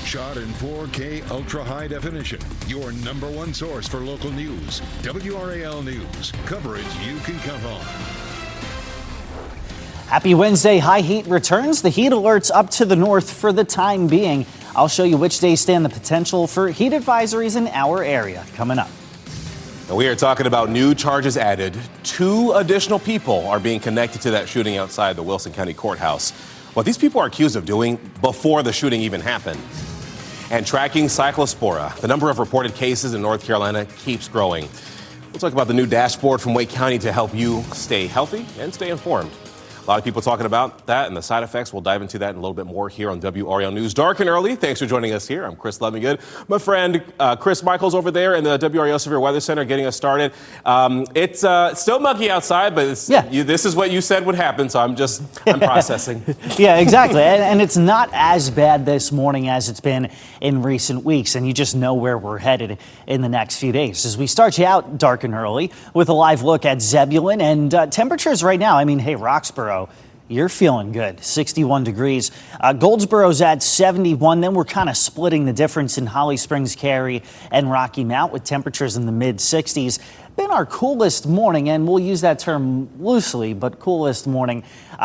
Shot in 4K ultra high definition. Your number one source for local news. WRAL News. Coverage you can count on. Happy Wednesday. High heat returns. The heat alerts up to the north for the time being. I'll show you which days stand the potential for heat advisories in our area coming up. We are talking about new charges added. 2 additional people are being connected to that shooting outside the Wilson County Courthouse. What these people are accused of doing before the shooting even happened. And tracking cyclospora. The number of reported cases in North Carolina keeps growing. We'll talk about the new dashboard from Wake County to help you stay healthy and stay informed. A lot of people talking about that and the side effects. We'll dive into that and a little bit more here on WRAL News. Dark and early. Thanks for joining us here. I'm Chris Levingood. My friend Chris Michaels over there in the WRAL Severe Weather Center getting us started. It's still muggy outside, but this is what you said would happen, so I'm processing. Yeah, exactly. And it's not as bad this morning as it's been in recent weeks, and you just know where we're headed in the next few days. As we start you out dark and early with a live look at Zebulon and temperatures right now. I mean, hey, Roxborough, you're feeling good. 61 degrees. Goldsboro's at 71. Then we're kind of splitting the difference in Holly Springs, Cary, and Rocky Mount with temperatures in the mid 60s. Been our coolest morning, and we'll use that term loosely, but coolest morning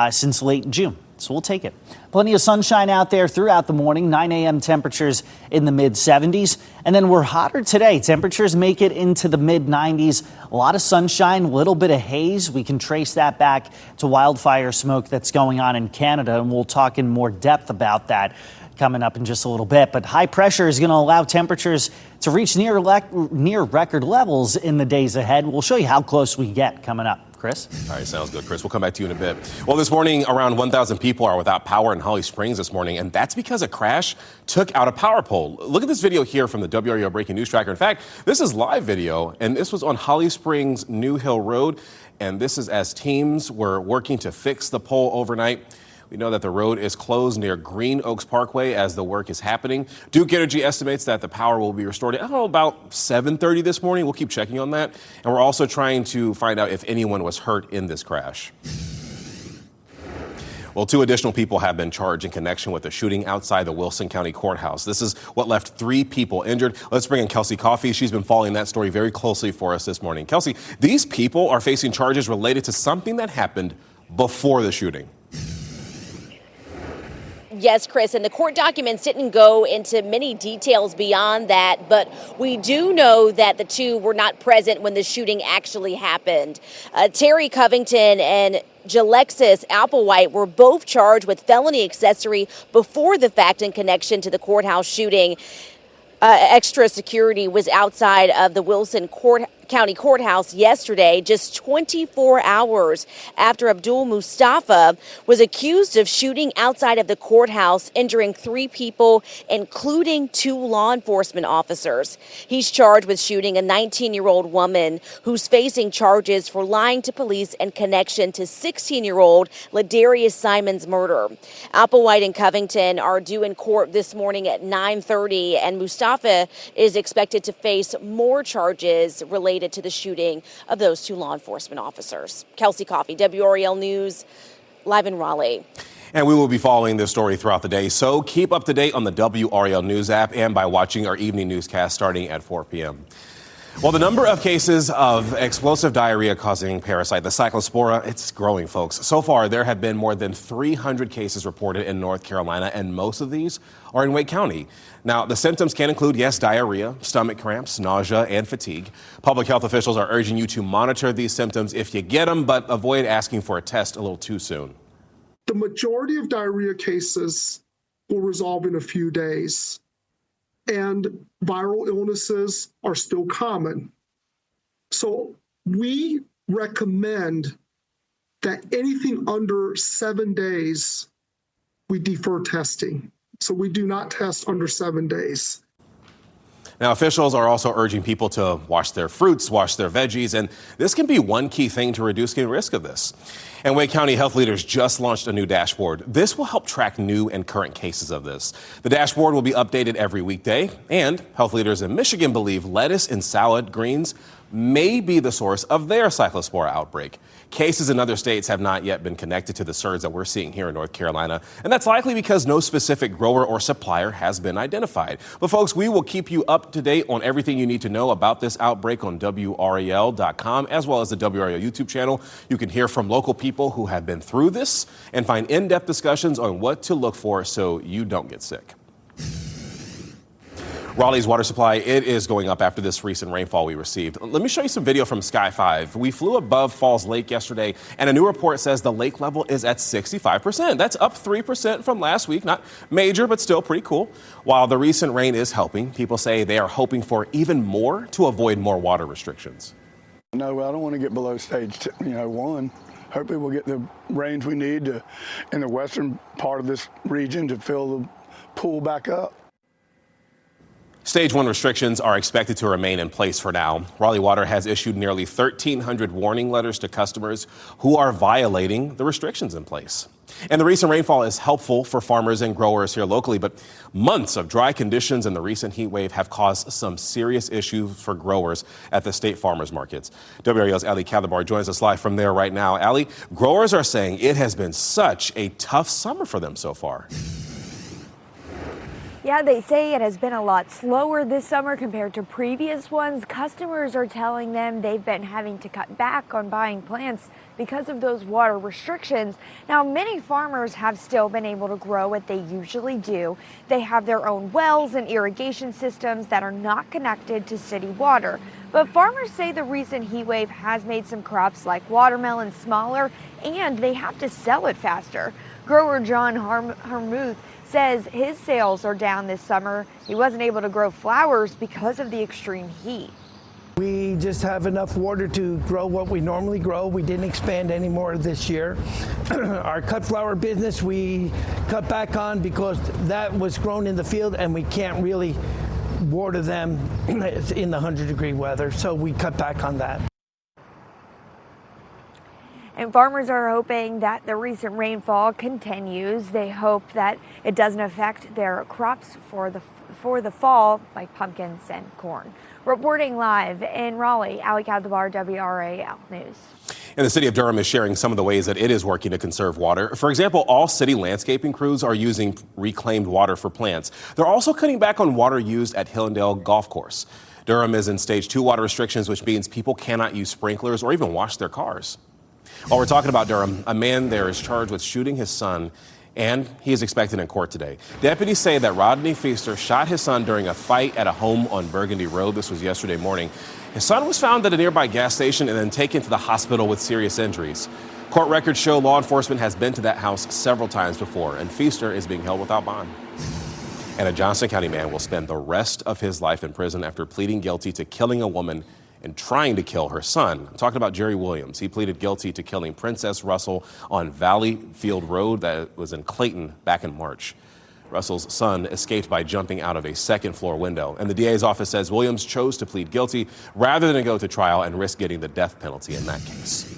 since late June. So we'll take it. Plenty of sunshine out there throughout the morning. 9 a.m. temperatures in the mid 70s. And then we're hotter today. Temperatures make it into the mid 90s. A lot of sunshine, a little bit of haze. We can trace that back to wildfire smoke that's going on in Canada. And we'll talk in more depth about that coming up in just a little bit. But high pressure is going to allow temperatures to reach near record levels in the days ahead. We'll show you how close we get coming up. Chris? All right, sounds good, Chris. We'll come back to you in a bit. Well, this morning, around 1,000 people are without power in Holly Springs this morning, and that's because a crash took out a power pole. Look at this video here from the WRAL Breaking News Tracker. In fact, this is live video, and this was on Holly Springs New Hill Road, and this is as teams were working to fix the pole overnight. We know that the road is closed near Green Oaks Parkway as the work is happening. Duke Energy estimates that the power will be restored at about 7:30 this morning. We'll keep checking on that. And we're also trying to find out if anyone was hurt in this crash. Well, 2 additional people have been charged in connection with the shooting outside the Wilson County Courthouse. This is what left 3 people injured. Let's bring in Kelsey Coffey. She's been following that story very closely for us this morning. Kelsey, these people are facing charges related to something that happened before the shooting. Yes, Chris, and the court documents didn't go into many details beyond that, but we do know that the 2 were not present when the shooting actually happened. Terry Covington and Jalexis Applewhite were both charged with felony accessory before the fact in connection to the courthouse shooting. Extra security was outside of the Wilson County Courthouse yesterday, just 24 hours after Abdul Mustafa was accused of shooting outside of the courthouse, injuring 3 people, including 2 law enforcement officers. He's charged with shooting a 19-year-old woman who's facing charges for lying to police in connection to 16-year-old Ladarius Simon's murder. Applewhite and Covington are due in court this morning at 9:30, and Mustafa is expected to face more charges related to the shooting of those 2 law enforcement officers. Kelsey Coffey, WRAL News, live in Raleigh. And we will be following this story throughout the day, so keep up to date on the WRAL News app and by watching our evening newscast starting at 4 p.m. Well, the number of cases of explosive diarrhea causing parasite, the cyclospora, it's growing, folks. So far, there have been more than 300 cases reported in North Carolina, and most of these are in Wake County. Now, the symptoms can include, yes, diarrhea, stomach cramps, nausea, and fatigue. Public health officials are urging you to monitor these symptoms if you get them, but avoid asking for a test a little too soon. The majority of diarrhea cases will resolve in a few days, and viral illnesses are still common. So we recommend that anything under 7 days, we defer testing. So we do not test under 7 days. Now, officials are also urging people to wash their fruits, wash their veggies, and this can be one key thing to reduce the risk of this. And Wake County health leaders just launched a new dashboard. This will help track new and current cases of this. The dashboard will be updated every weekday, and health leaders in Michigan believe lettuce and salad greens may be the source of their cyclospora outbreak. Cases in other states have not yet been connected to the surge that we're seeing here in North Carolina, and that's likely because no specific grower or supplier has been identified. But folks, we will keep you up to date on everything you need to know about this outbreak on WRAL.com, as well as the WRAL YouTube channel. You can hear from local people who have been through this and find in-depth discussions on what to look for so you don't get sick. Raleigh's water supply, it is going up after this recent rainfall we received. Let me show you some video from Sky 5. We flew above Falls Lake yesterday, and a new report says the lake level is at 65%. That's up 3% from last week. Not major, but still pretty cool. While the recent rain is helping, people say they are hoping for even more to avoid more water restrictions. No, I don't want to get below stage 1. Hopefully we'll get the rains we need in the western part of this region to fill the pool back up. Stage 1 restrictions are expected to remain in place for now. Raleigh Water has issued nearly 1,300 warning letters to customers who are violating the restrictions in place. And the recent rainfall is helpful for farmers and growers here locally, but months of dry conditions and the recent heat wave have caused some serious issues for growers at the state farmers markets. WRAL's Ali Calabar joins us live from there right now. Ali, growers are saying it has been such a tough summer for them so far. Yeah, they say it has been a lot slower this summer compared to previous ones. Customers are telling them they've been having to cut back on buying plants because of those water restrictions. Now, many farmers have still been able to grow what they usually do. They have their own wells and irrigation systems that are not connected to city water. But farmers say the recent heat wave has made some crops like watermelon smaller, and they have to sell it faster. Grower John Harmuth says his sales are down this summer. He wasn't able to grow flowers because of the extreme heat. We just have enough water to grow what we normally grow. We didn't expand any more this year. Our cut flower business we cut back on because that was grown in the field and we can't really water them in the 100-degree weather, so we cut back on that. And farmers are hoping that the recent rainfall continues. They hope that it doesn't affect their crops for the fall, like pumpkins and corn. Reporting live in Raleigh, Ali Calabar, WRAL News. And the city of Durham is sharing some of the ways that it is working to conserve water. For example, all city landscaping crews are using reclaimed water for plants. They're also cutting back on water used at Hillendale Golf Course. Durham is in stage 2 water restrictions, which means people cannot use sprinklers or even wash their cars. While we're talking about Durham, a man there is charged with shooting his son, and he is expected in court today. Deputies say that Rodney Feaster shot his son during a fight at a home on Burgundy Road. This was yesterday morning. His son was found at a nearby gas station and then taken to the hospital with serious injuries. Court records show law enforcement has been to that house several times before, and Feaster is being held without bond. And a Johnson County man will spend the rest of his life in prison after pleading guilty to killing a woman and trying to kill her son. I'm talking about Jerry Williams. He pleaded guilty to killing Princess Russell on Valley Field Road that was in Clayton back in March. Russell's son escaped by jumping out of a second-floor window, and the DA's office says Williams chose to plead guilty rather than go to trial and risk getting the death penalty in that case.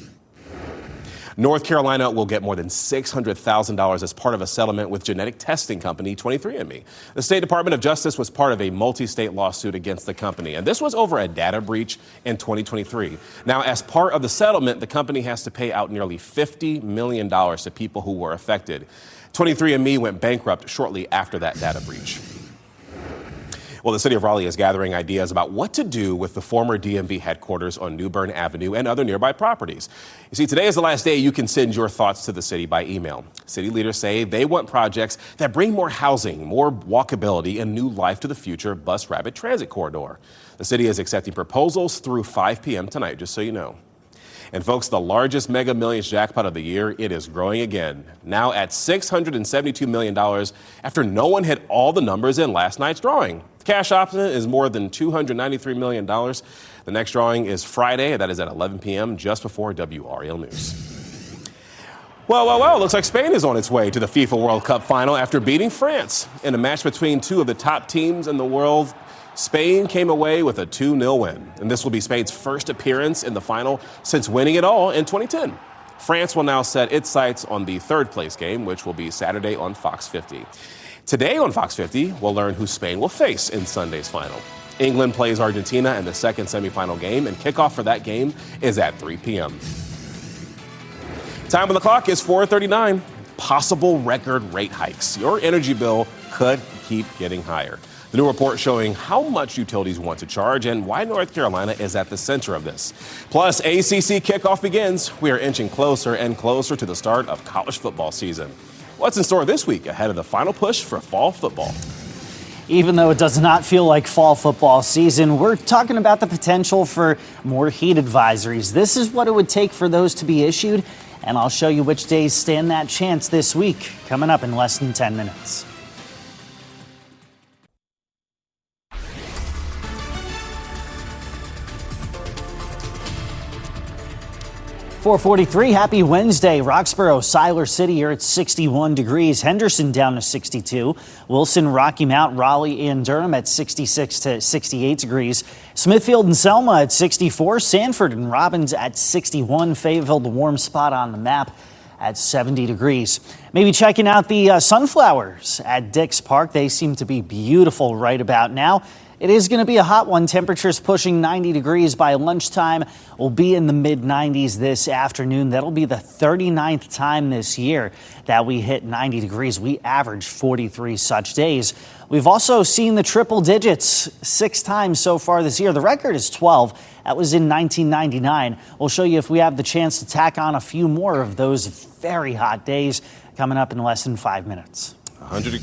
North Carolina will get more than $600,000 as part of a settlement with genetic testing company 23andMe. The State Department of Justice was part of a multi-state lawsuit against the company, and this was over a data breach in 2023. Now, as part of the settlement, the company has to pay out nearly $50 million to people who were affected. 23andMe went bankrupt shortly after that data breach. Well, the city of Raleigh is gathering ideas about what to do with the former DMV headquarters on New Bern Avenue and other nearby properties. You see, today is the last day you can send your thoughts to the city by email. City leaders say they want projects that bring more housing, more walkability, and new life to the future bus rapid transit corridor. The city is accepting proposals through 5 p.m. tonight, just so you know. And folks, the largest Mega Millions jackpot of the year, it is growing again, now at $672 million after no one hit all the numbers in last night's drawing. The cash option is more than $293 million. The next drawing is Friday, that is at 11 p.m., just before WRAL News. Well, looks like Spain is on its way to the FIFA World Cup final after beating France. In a match between two of the top teams in the world, Spain came away with a 2-0 win, and this will be Spain's first appearance in the final since winning it all in 2010. France will now set its sights on the third-place game, which will be Saturday on Fox 50. Today on Fox 50, we'll learn who Spain will face in Sunday's final. England plays Argentina in the second semifinal game, and kickoff for that game is at 3 p.m. Time on the clock is 4:39. Possible record rate hikes. Your energy bill could keep getting higher. The new report showing how much utilities want to charge and why North Carolina is at the center of this. Plus, ACC kickoff begins. We are inching closer and closer to the start of college football season. What's in store this week ahead of the final push for fall football? Even though it does not feel like fall football season, we're talking about the potential for more heat advisories. This is what it would take for those to be issued, and I'll show you which days stand that chance this week, coming up in less than 10 minutes. 4:43, happy Wednesday. Roxborough, Siler City here at 61 degrees. Henderson down to 62. Wilson, Rocky Mount, Raleigh, and Durham at 66 to 68 degrees. Smithfield and Selma at 64. Sanford and Robbins at 61. Fayetteville, the warm spot on the map, at 70 degrees. Maybe checking out the sunflowers at Dix Park. They seem to be beautiful right about now. It is going to be a hot one. Temperatures pushing 90 degrees by lunchtime. We'll be in the mid-90s this afternoon. That'll be the 39th time this year that we hit 90 degrees. We average 43 such days. We've also seen the triple digits 6 times so far this year. The record is 12. That was in 1999. We'll show you if we have the chance to tack on a few more of those very hot days coming up in less than 5 minutes. 100.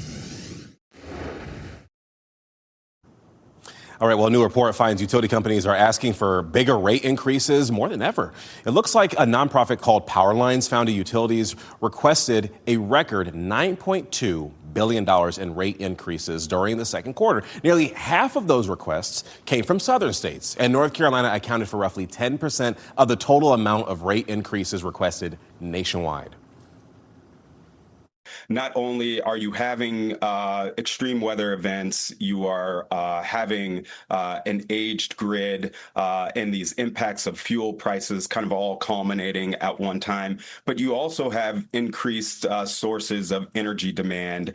All right, well, a new report finds utility companies are asking for bigger rate increases more than ever. It looks like a nonprofit called Powerlines found utilities requested a record $9.2 billion in rate increases during the second quarter. Nearly half of those requests came from southern states, and North Carolina accounted for roughly 10% of the total amount of rate increases requested nationwide. Not only are you having extreme weather events, you are having an aged grid and these impacts of fuel prices kind of all culminating at one time, but you also have increased sources of energy demand.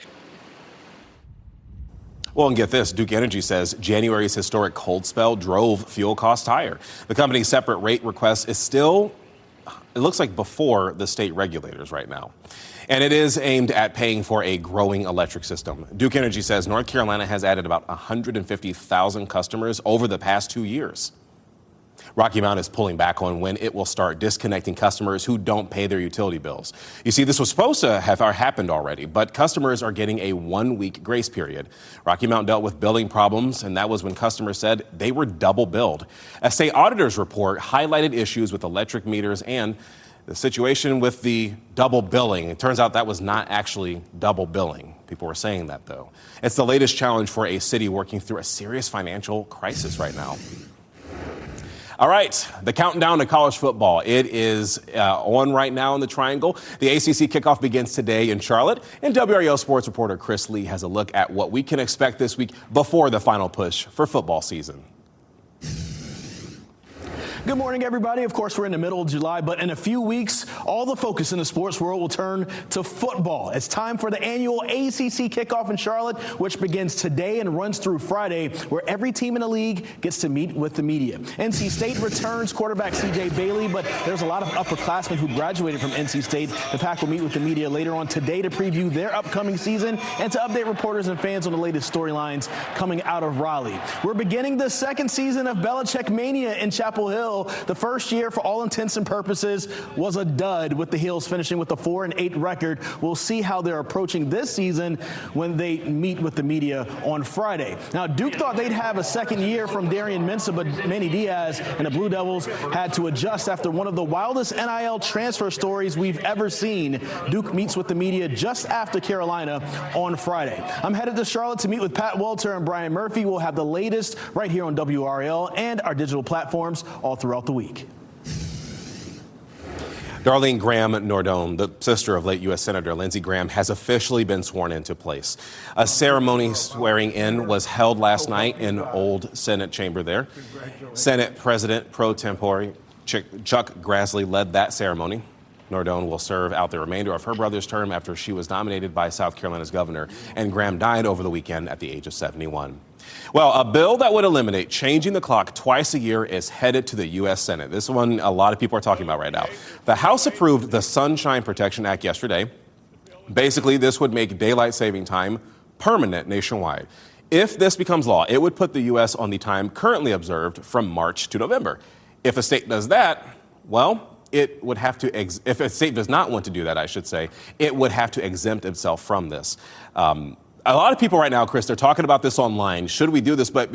Well, and get this, Duke Energy says January's historic cold spell drove fuel costs higher. The company's separate rate request is still, it looks like, before the state regulators right now. And it is aimed at paying for a growing electric system. Duke Energy says North Carolina has added about 150,000 customers over the past 2 years. Rocky Mount is pulling back on when it will start disconnecting customers who don't pay their utility bills. You see, this was supposed to have happened already, but customers are getting a 1-week grace period. Rocky Mount dealt with billing problems, and that was when customers said they were double billed. A state auditor's report highlighted issues with electric meters and the situation with the double billing. It turns out that was not actually double billing. People were saying that, though. It's the latest challenge for a city working through a serious financial crisis right now. All right, the countdown to college football. It is on right now in the Triangle. The ACC kickoff begins today in Charlotte, and WRAL sports reporter Chris Lee has a look at what we can expect this week before the final push for football season. Good morning, everybody. Of course, we're in the middle of July, but in a few weeks, all the focus in the sports world will turn to football. It's time for the annual ACC kickoff in Charlotte, which begins today and runs through Friday, where every team in the league gets to meet with the media. NC State returns quarterback CJ Bailey, but there's a lot of upperclassmen who graduated from NC State. The Pack will meet with the media later on today to preview their upcoming season and to update reporters and fans on the latest storylines coming out of Raleigh. We're beginning the second season of Belichick Mania in Chapel Hill. The first year, for all intents and purposes, was a dud, with the Heels finishing with a 4-8 record. We'll see how they're approaching this season when they meet with the media on Friday. Now, Duke thought they'd have a second year from Darian Mensah, but Manny Diaz and the Blue Devils had to adjust after one of the wildest NIL transfer stories we've ever seen. Duke meets with the media just after Carolina on Friday. I'm headed to Charlotte to meet with Pat Welter and Brian Murphy. We'll have the latest right here on WRAL and our digital platforms all throughout the week. Darlene Graham Nordone, the sister of late U.S. Senator Lindsey Graham, has officially been sworn into place. A ceremony swearing in was held last night in Old Senate Chamber there. Senate President pro tempore Chuck Grassley led that ceremony. Nordone will serve out the remainder of her brother's term after she was nominated by South Carolina's governor, and Graham died over the weekend at the age of 71. Well, a bill that would eliminate changing the clock twice a year is headed to the U.S. Senate. This one a lot of people are talking about right now. The House approved the Sunshine Protection Act yesterday. Basically, this would make daylight saving time permanent nationwide. If this becomes law, it would put the U.S. on the time currently observed from March to November. If a state does that, well, it would have to, if a state does not want to do that, I should say, it would have to exempt itself from this. A lot of people right now, Chris, they're talking about this online. Should we do this? But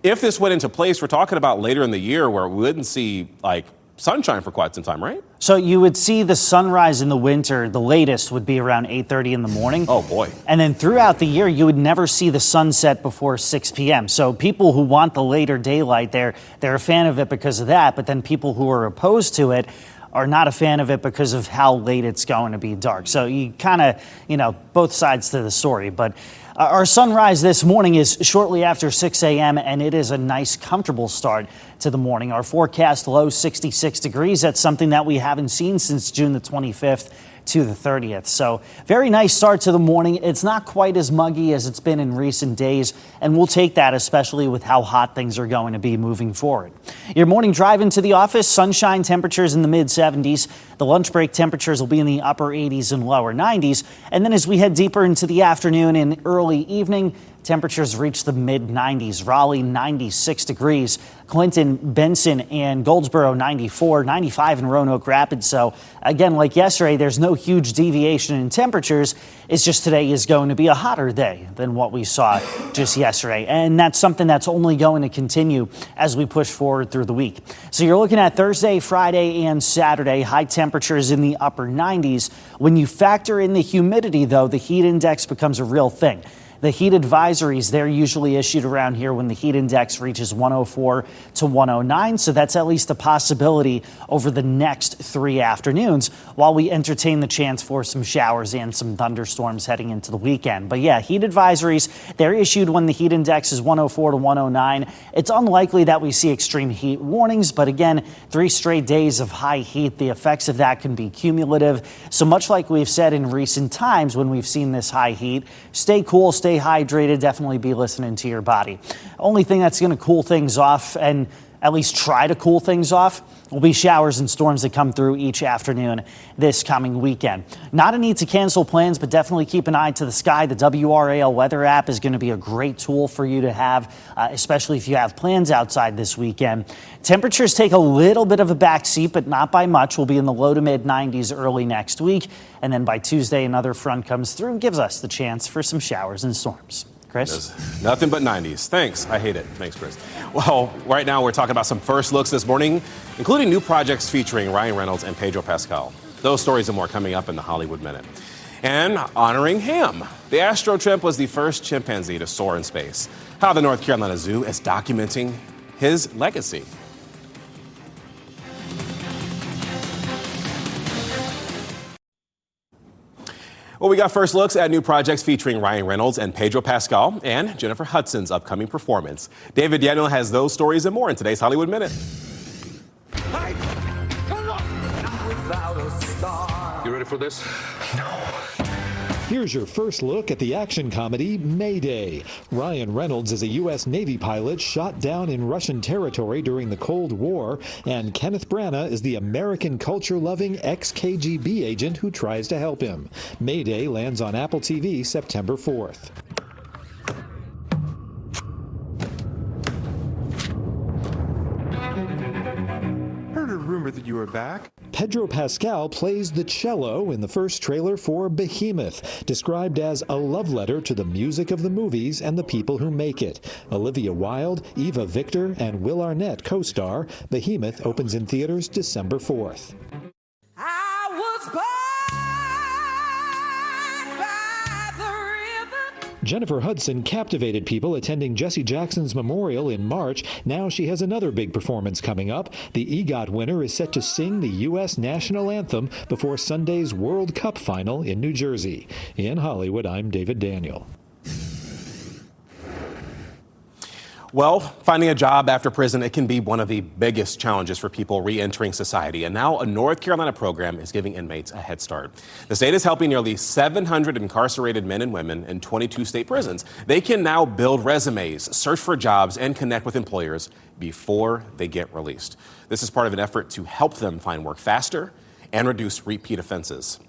if this went into place, we're talking about later in the year where we wouldn't see like sunshine for quite some time, right? So you would see the sunrise in the winter. The latest would be around 8:30 in the morning. Oh, boy. And then throughout the year, you would never see the sunset before 6 p.m. So people who want the later daylight, they're a fan of it because of that. But then people who are opposed to it are not a fan of it because of how late it's going to be dark. So you kind of, both sides to the story. But our sunrise this morning is shortly after 6 a.m., and it is a nice, comfortable start to the morning. Our forecast low 66 degrees. That's something that we haven't seen since June the 25th to the 30th. So very nice start to the morning. It's not quite as muggy as it's been in recent days, and we'll take that, especially with how hot things are going to be moving forward. Your morning drive into the office, sunshine, temperatures in the mid 70s. The lunch break temperatures will be in the upper 80s and lower 90s. And then as we head deeper into the afternoon and early evening, temperatures reach the mid 90s. Raleigh 96 degrees. Clinton, Benson, and Goldsboro 94, 95 in Roanoke Rapids. So again, like yesterday, there's no huge deviation in temperatures. It's just today is going to be a hotter day than what we saw just yesterday. And that's something that's only going to continue as we push forward through the week. So you're looking at Thursday, Friday, and Saturday, high temperatures in the upper 90s. When you factor in the humidity, though, the heat index becomes a real thing. The heat advisories, they're usually issued around here when the heat index reaches 104 to 109. So that's at least a possibility over the next 3 afternoons while we entertain the chance for some showers and some thunderstorms heading into the weekend. But yeah, heat advisories, they're issued when the heat index is 104 to 109. It's unlikely that we see extreme heat warnings, but again, 3 straight days of high heat, the effects of that can be cumulative. So much like we've said in recent times when we've seen this high heat, stay cool, stay hydrated, definitely be listening to your body. Only thing that's going to cool things off, and at least try to cool things off, will be showers and storms that come through each afternoon this coming weekend. Not a need to cancel plans, but definitely keep an eye to the sky. The WRAL weather app is going to be a great tool for you to have, especially if you have plans outside this weekend. Temperatures take a little bit of a backseat, but not by much. We'll be in the low to mid 90s early next week. And then by Tuesday, another front comes through and gives us the chance for some showers and storms. Chris? Nothing but 90s. Thanks. I hate it. Thanks, Chris. Well, right now we're talking about some first looks this morning, including new projects featuring Ryan Reynolds and Pedro Pascal. Those stories and more coming up in the Hollywood Minute. And honoring him. The Astro chimp was the first chimpanzee to soar in space. How the North Carolina Zoo is documenting his legacy. Well, we got first looks at new projects featuring Ryan Reynolds and Pedro Pascal and Jennifer Hudson's upcoming performance. David Daniel has those stories and more in today's Hollywood Minute. You ready for this? Here's your first look at the action comedy Mayday. Ryan Reynolds is a U.S. Navy pilot shot down in Russian territory during the Cold War, and Kenneth Branagh is the American culture-loving ex-KGB agent who tries to help him. Mayday lands on Apple TV September 4th. Heard a rumor that you were back. Pedro Pascal plays the cello in the first trailer for Behemoth, described as a love letter to the music of the movies and the people who make it. Olivia Wilde, Eva Victor, and Will Arnett co-star. Behemoth opens in theaters December 4th. Jennifer Hudson captivated people attending Jesse Jackson's memorial in March. Now she has another big performance coming up. The EGOT winner is set to sing the U.S. national anthem before Sunday's World Cup final in New Jersey. In Hollywood, I'm David Daniel. Well, finding a job after prison, it can be one of the biggest challenges for people re-entering society. And now a North Carolina program is giving inmates a head start. The state is helping nearly 700 incarcerated men and women in 22 state prisons. They can now build resumes, search for jobs, and connect with employers before they get released. This is part of an effort to help them find work faster and reduce repeat offenses.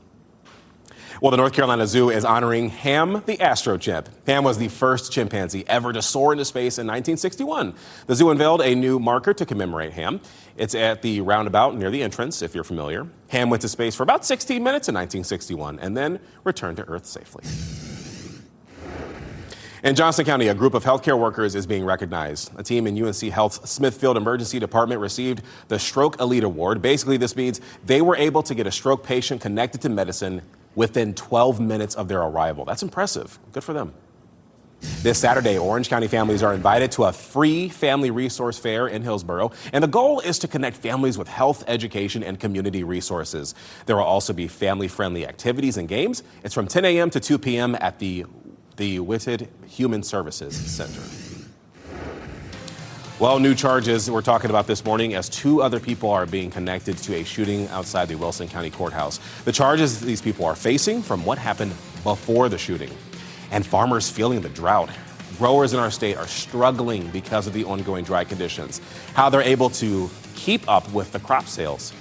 Well, the North Carolina Zoo is honoring Ham the astrochimp. Ham was the first chimpanzee ever to soar into space in 1961. The zoo unveiled a new marker to commemorate Ham. It's at the roundabout near the entrance, if you're familiar. Ham went to space for about 16 minutes in 1961 and then returned to Earth safely. In Johnston County, a group of healthcare workers is being recognized. A team in UNC Health's Smithfield Emergency Department received the Stroke Elite Award. Basically, this means they were able to get a stroke patient connected to medicine within 12 minutes of their arrival. That's impressive. Good for them. This Saturday, Orange County families are invited to a free family resource fair in Hillsborough, and the goal is to connect families with health, education, and community resources. There will also be family-friendly activities and games. It's from 10 a.m. to 2 p.m. at the Whitted Human Services Center. Well, new charges we're talking about this morning as 2 other people are being connected to a shooting outside the Wilson County Courthouse. The charges these people are facing from what happened before the shooting. And farmers feeling the drought. Growers in our state are struggling because of the ongoing dry conditions. How they're able to keep up with the crop sales.